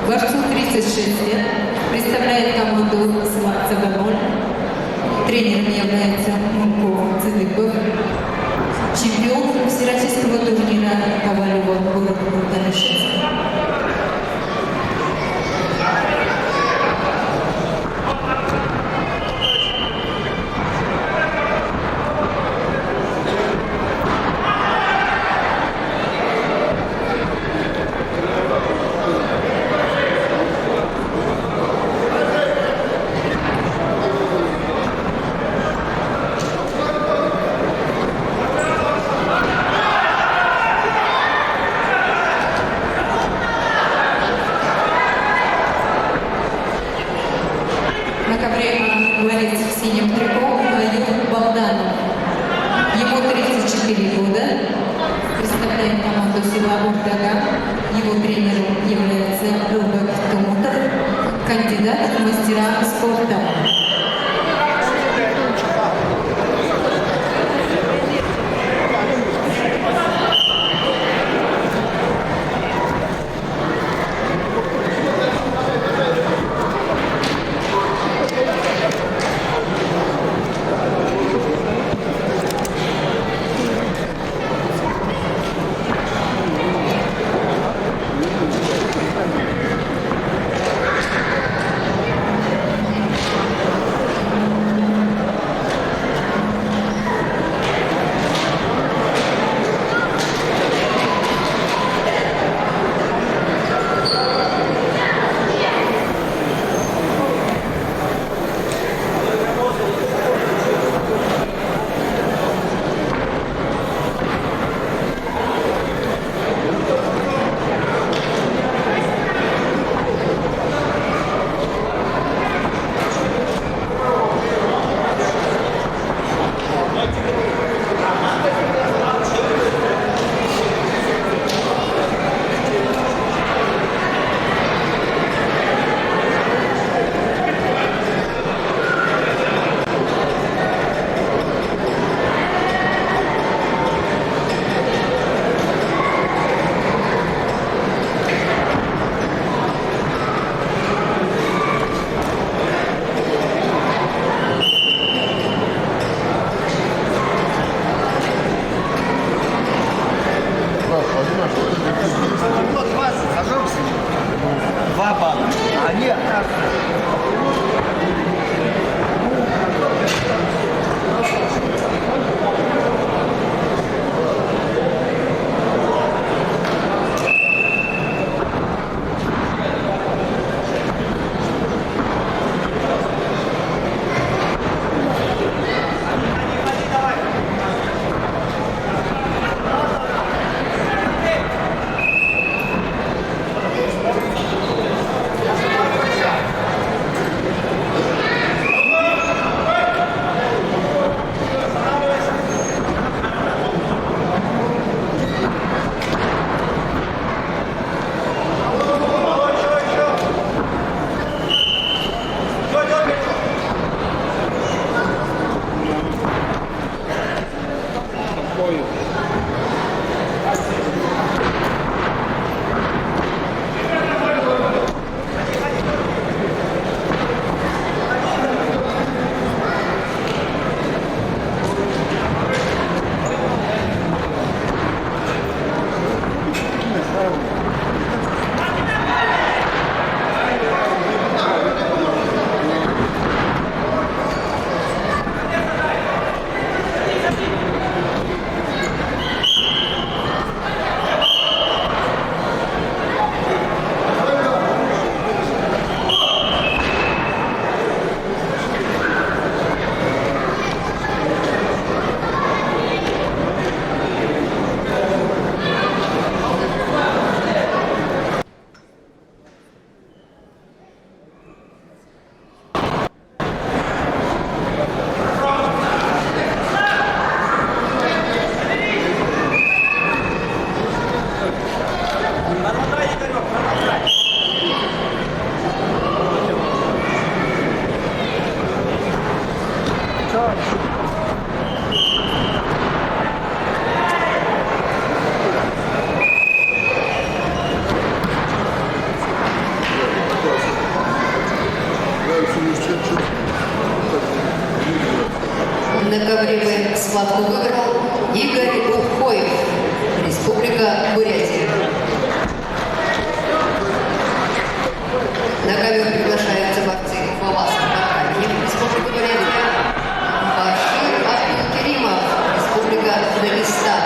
Борцу 36 лет, представляет команду «Сватцева-0». Тренером является Мурко Цидыков. Чемпион всероссийского турнира Ковалева город Бурталишинск. На ковре говорит в синем трико Юрий Богданов. Ему 34 года. Представляет команду села Урдага. Его тренером является Рубек Тумутов, кандидат в мастера спорта. Два балла. А нет. ковре Б схватку выиграл Игорь Ухоев, Республика Бурятия. На ковер приглашаются борцы по ласам Аркадьев, Республика Бурятия, Башир Абдулкеримов, Республика Дагестан.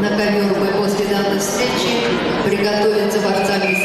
На ковер Б после данной встречи приготовиться борцам из